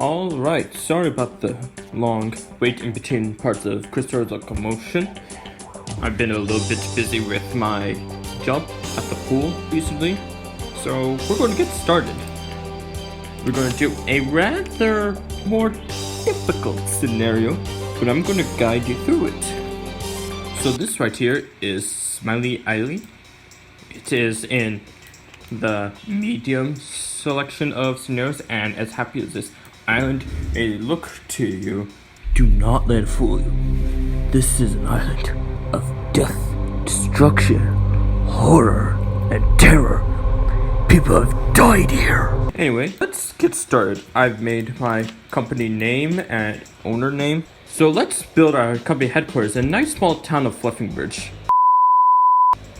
Alright, sorry about the long wait in between parts of Christopher's Locomotion. I've been a little bit busy with my job at the pool recently, so we're going to get started. We're going to do a rather more difficult scenario, but I'm going to guide you through it. So this right here is Smiley Island. It is in the medium selection of scenarios, and as happy as this island may look to you, do not let it fool you. This is an island of death, destruction, horror, and terror. People have died here. Anyway, let's get started. I've made my company name and owner name. So let's build our company headquarters in a nice small town of Fluffingbridge.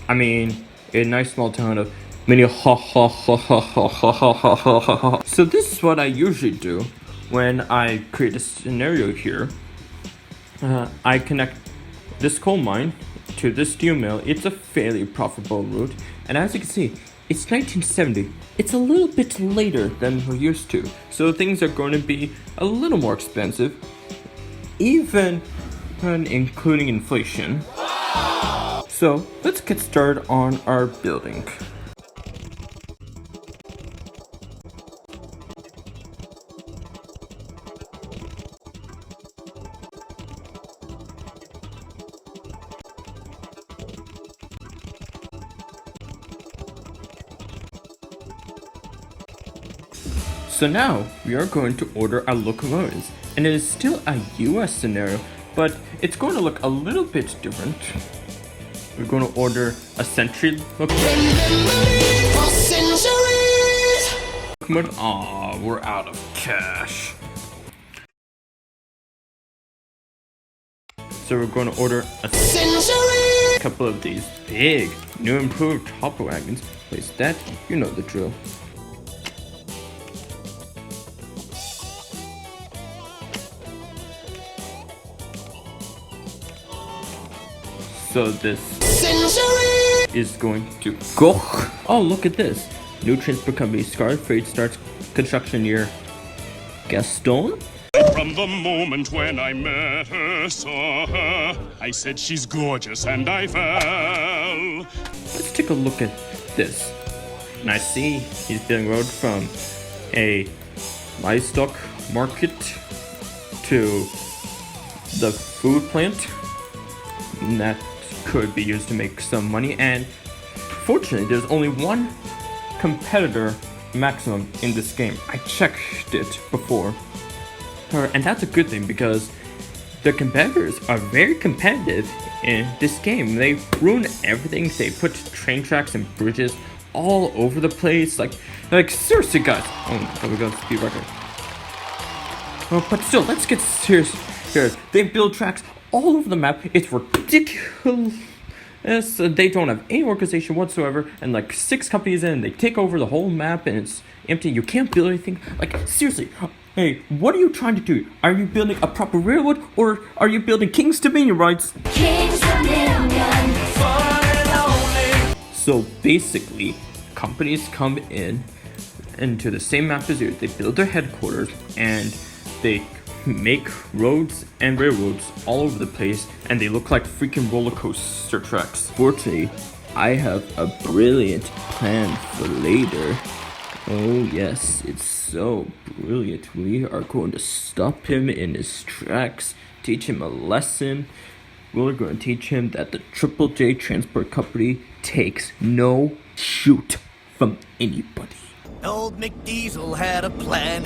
I mean, a nice small town of many ha ha ha ha ha ha ha ha ha ha ha. So this is what I usually do when I create a scenario here. I connect this coal mine to this steel mill. It's a fairly profitable route, and as you can see, it's 1970. It's a little bit later than we're used to, so things are going to be a little more expensive, even including inflation. So let's get started on our building. So now we are going to order our locomotives, and it is still a US scenario, but it's going to look a little bit different. We're going to order a century locomotive. Aw, we're out of cash. So we're going to order a couple of these big, new improved hopper wagons. Place that, you know the drill. So this is going to go. Oh, look at this. New transport company, Scar Freight starts construction near Gaston. From the moment when I met her, saw her, I said she's gorgeous and I fell. Let's take a look at this. And I see he's building road from a livestock market to the food plant. And that could be used to make some money, and fortunately there's only one competitor maximum in this game. I checked it before, and that's a good thing because the competitors are very competitive in this game. They ruin everything. They put train tracks and bridges all over the place. Like seriously, guys. Oh, there we go, speed record. Oh, but still, let's get serious here. They build tracks all over the map. It's ridiculous. They don't have any organization whatsoever, and like 6 companies in, they take over the whole map, and it's empty. You can't build anything. Like seriously, hey, what are you trying to do? Are you building a proper railroad, or are you building King's Dominion rights? King's Dominion. So basically, companies come into the same map as you. They build their headquarters, and they make roads and railroads all over the place, and they look like freaking roller coaster tracks. Fortunately, I have a brilliant plan for later. Oh yes, it's so brilliant. We are going to stop him in his tracks, teach him a lesson. We're going to teach him that the Triple J Transport Company takes no shoot from anybody. Old McDiesel had a plan.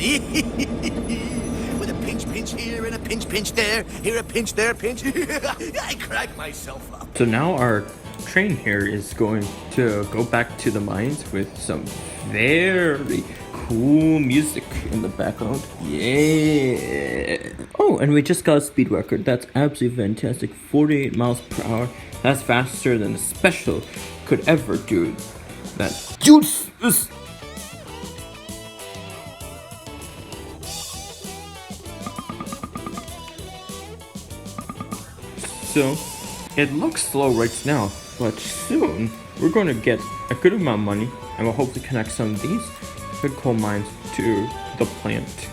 With a pinch here and a pinch there. Here a pinch, there a pinch. I crack myself up. So now our train here is going to go back to the mines with some very cool music in the background. Yeah. Oh, and we just got a speed record. That's absolutely fantastic. 48 miles per hour. That's faster than a special could ever do. That juice. So, it looks slow right now, but soon we're going to get a good amount of money, and we'll hopefully connect some of these good coal mines to the plant.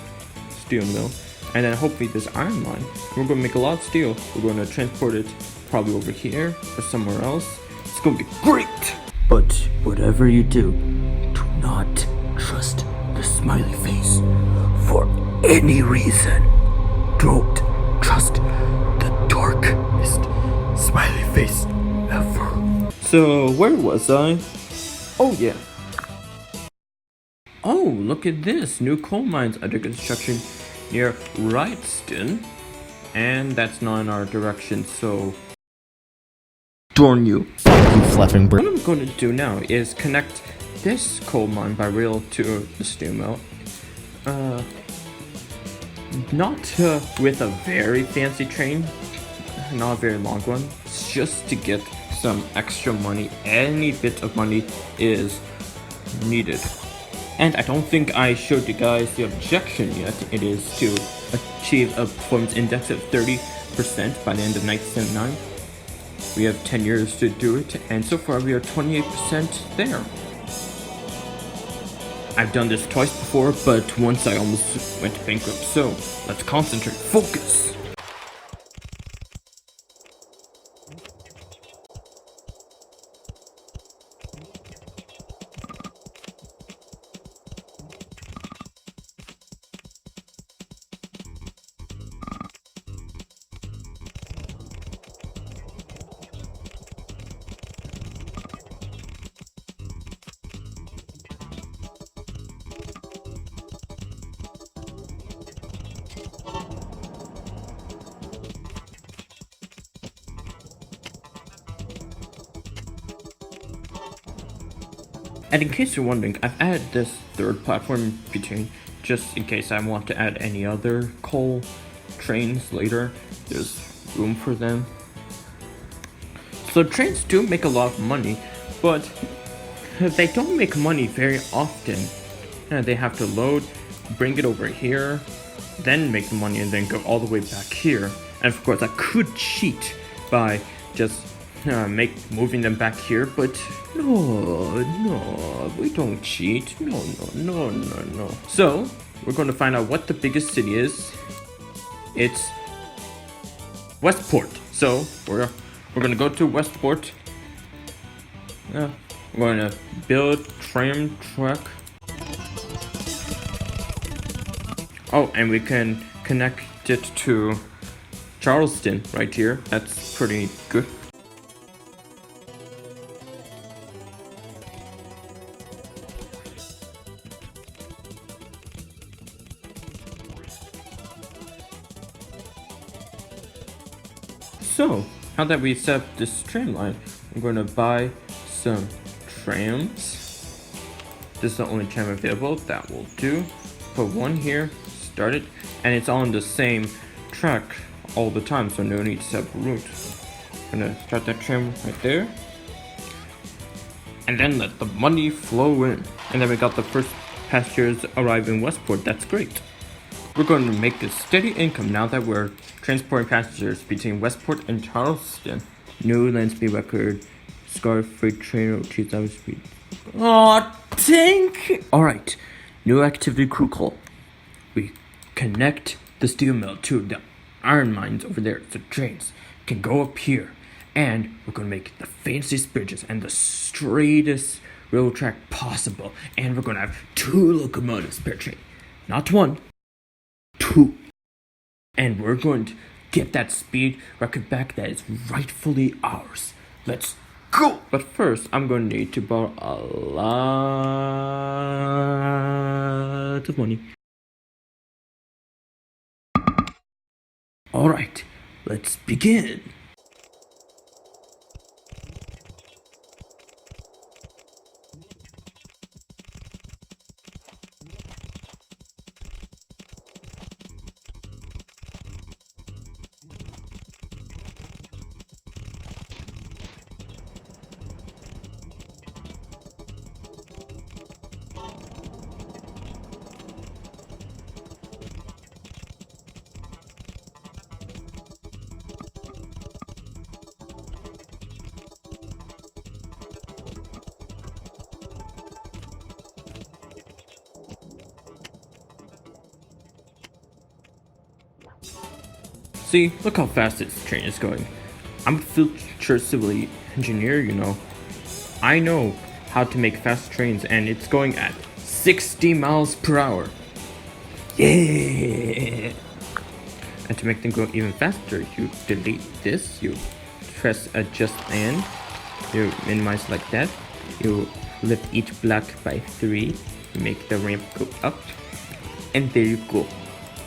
steel mill, and then hopefully this iron mine. We're going to make a lot of steel. We're going to transport it probably over here or somewhere else. It's going to be great! But whatever you do not trust the smiley face for any reason. Don't trust the darkest smiley face ever. So, where was I? Oh, yeah. Oh, look at this. New coal mines under construction near Wrightston. And that's not in our direction, so... darn you. You fluffing What I'm going to do now is connect this coal mine by rail to the steel mill. Not with a very fancy train, not a very long one, it's just to get some extra money. Any bit of money is needed. And I don't think I showed you guys the objection yet. It is to achieve a performance index of 30% by the end of 1979. We have 10 years to do it, and so far we are 28% there. I've done this twice before, but once I almost went bankrupt, so let's concentrate. Focus! And in case you're wondering, I've added this third platform between just in case I want to add any other coal trains later. There's room for them. So trains do make a lot of money, but they don't make money very often. They have to load, bring it over here, then make the money and then go all the way back here. And of course I could cheat by just moving them back here, but no, we don't cheat. No. So we're going to find out what the biggest city is. It's Westport. So we're going to go to Westport. We're going to build tram track. Oh, and we can connect it to Charleston right here. That's pretty good. So, now that we set up this tram line, I'm going to buy some trams. This is the only tram available, that will do. Put one here, start it, and it's on the same track all the time, so no need to set up a route. I'm gonna start that tram right there. And then let the money flow in. And then we got the first passengers arrive in Westport, that's great. We're going to make a steady income now that we're transporting passengers between Westport and Charleston. New land speed record. Scar freight train achieves average speed. Aw, tank! Alright, new activity crew call. We connect the steel mill to the iron mines over there so trains can go up here. And we're going to make the fanciest bridges and the straightest railroad track possible. And we're going to have 2 locomotives per train. Not 1. 2. And we're going to get that speed record back that is rightfully ours. Let's go! But first, I'm going to need to borrow a lot of money. Alright, let's begin. See, look how fast this train is going. I'm a future civil engineer, you know. I know how to make fast trains, and it's going at 60 miles per hour. Yeah! And to make them go even faster, you delete this, you press adjust and, you minimize like that, you lift each block by 3, you make the ramp go up, and there you go.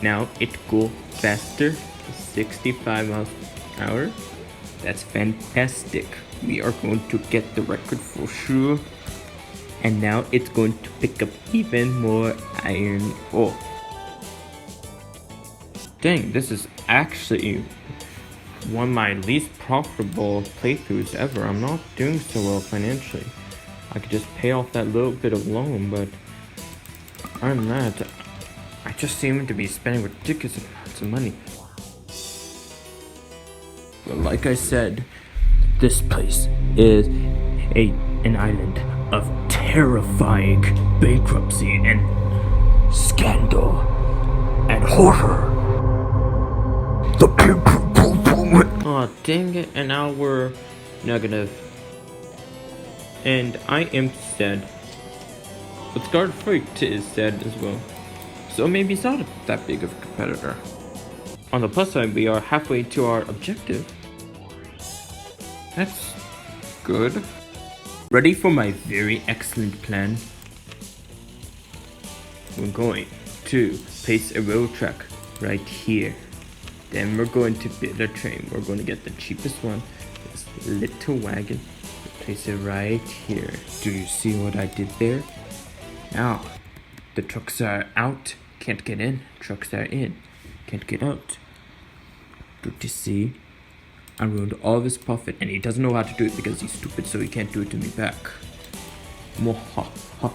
Now it go faster, 65 miles per hour. That's fantastic. We are going to get the record for sure. And now it's going to pick up even more iron ore. Dang, this is actually one of my least profitable playthroughs ever. I'm not doing so well financially. I could just pay off that little bit of loan, but other than that, I just seem to be spending ridiculous amounts of money. But like I said, this place is an island of terrifying bankruptcy and scandal and horror. Oh dang it, and now we're negative. And I am sad. But Scott Cawthron is sad as well. So maybe it's not that big of a competitor. On the plus side, we are halfway to our objective. That's good. Ready for my very excellent plan? We're going to place a rail track right here. Then we're going to build a train. We're going to get the cheapest one, this little wagon, place it right here. Do you see what I did there? Now, the trucks are out, can't get in. Trucks are in, can't get out. Don't you see? I ruined all of his profit, and he doesn't know how to do it because he's stupid, so he can't do it to me back. Mwahaha.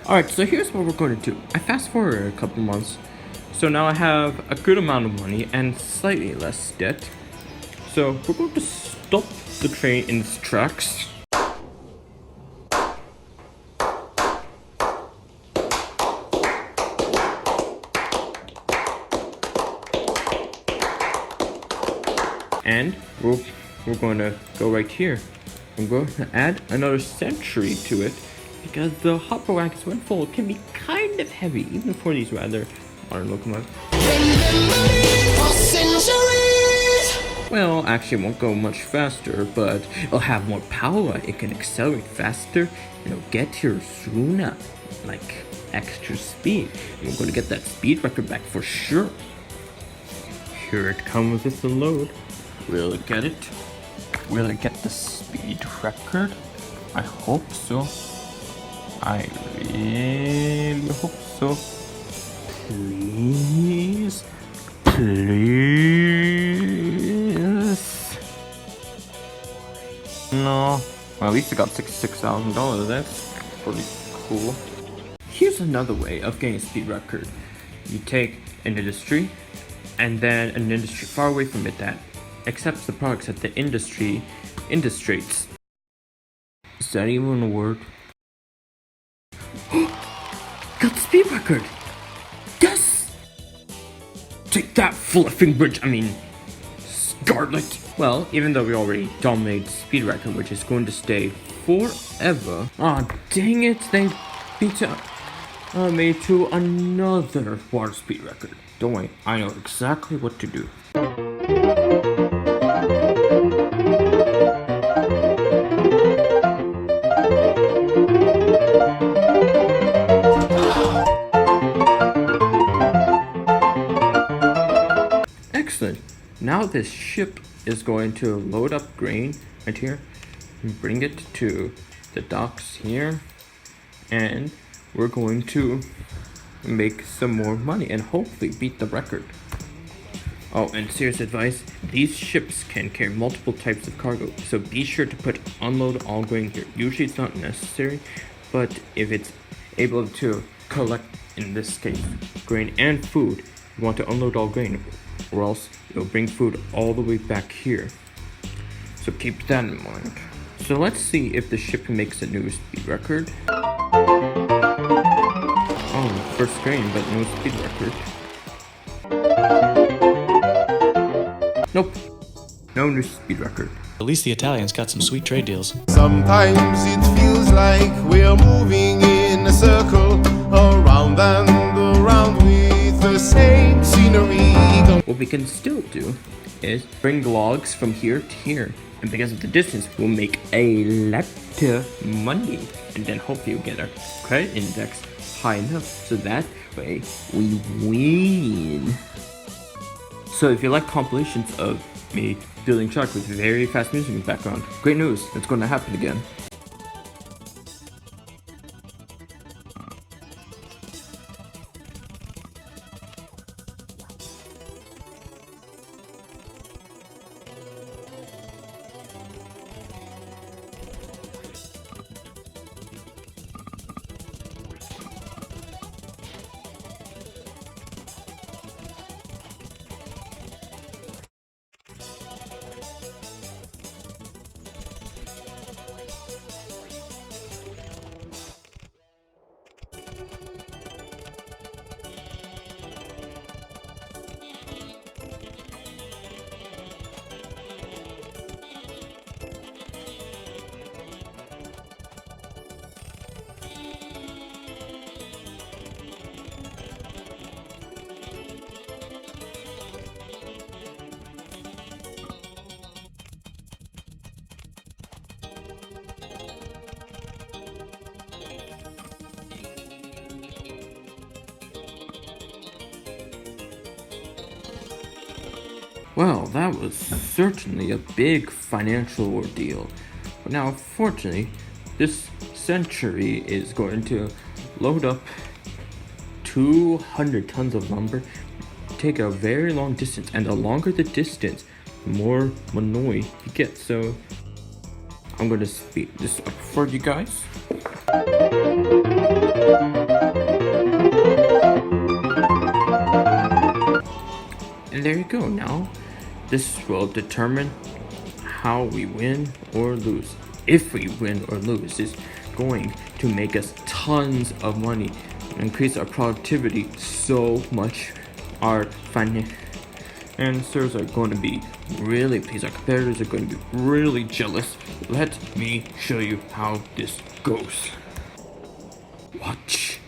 Alright, so here's what we're going to do. I fast forward a couple months, so now I have a good amount of money and slightly less debt. So we're going to stop the train in its tracks. And we're going to go right here. I'm going to add another century to it because the hopper wagons when full can be kind of heavy even for these rather modern locomotives. Well, actually it won't go much faster, but it'll have more power. It can accelerate faster and it'll get here sooner, like extra speed. And we're going to get that speed record back for sure. Here it comes with the load. Will it get it? Will it get the speed record? I hope so. I really hope so. Please. Please. No. Well, at least I got $66,000. That's pretty cool. Here's another way of getting a speed record. You take an industry, and then an industry far away from it that accepts the products that the industry illustrates. Is that even a word? Got the speed record! Yes! Take that, fluffing bridge, Scarlet! Well, even though we already dominated the speed record, which is going to stay forever. Aw, dang it, they beat me to another water speed record. Don't worry, I know exactly what to do. Excellent. Now this ship is going to load up grain right here and bring it to the docks here, and we're going to make some more money and hopefully beat the record. Oh, and serious advice, these ships can carry multiple types of cargo, so be sure to put unload all grain here. Usually it's not necessary, but if it's able to collect, in this case, grain and food, you want to unload all grain, or else it'll bring food all the way back here. So keep that in mind. So let's see if the ship makes a new speed record. Oh, first screen, but no speed record. Nope. No new speed record. At least the Italians got some sweet trade deals. Sometimes it feels like we're moving in a circle, around and around with the same scenery. What we can still do is bring logs from here to here, and because of the distance, we'll make a lot of money, and then hopefully we'll get our credit index high enough, so that way we win. So if you like compilations of me building truck with very fast music in the background, great news, it's going to happen again. Well, that was certainly a big financial ordeal. But now, fortunately, this century is going to load up 200 tons of lumber, take a very long distance, and the longer the distance, the more money you get. So, I'm going to speed this up for you guys. And there you go. Now, this will determine how we win or lose. If we win or lose, it's going to make us tons of money and increase our productivity so much. Our financiers are going to be really pleased. Our competitors are going to be really jealous. Let me show you how this goes. Watch.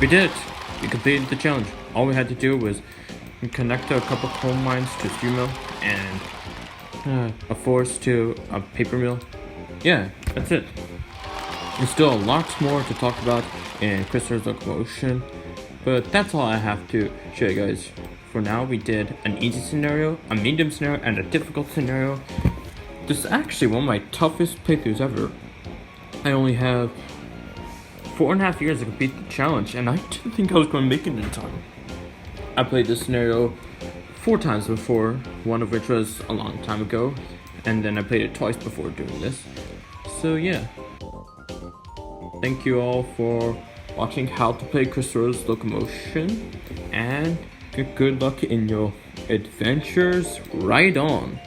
We did it. We completed the challenge. All we had to do was connect a couple coal mines to a steel mill and a forest to a paper mill. Yeah, that's it. There's still a lot more to talk about in Chrysanthenum's Locomotion, but that's all I have to show you guys. For now, we did an easy scenario, a medium scenario, and a difficult scenario. This is actually one of my toughest playthroughs ever. I only have 4.5 years to complete the challenge, and I didn't think I was going to make it in time. I played this scenario 4 times before, one of which was a long time ago, and then I played it twice before doing this. So yeah. Thank you all for watching how to play Chrysanthenum's Locomotion, and good luck in your adventures. Right on!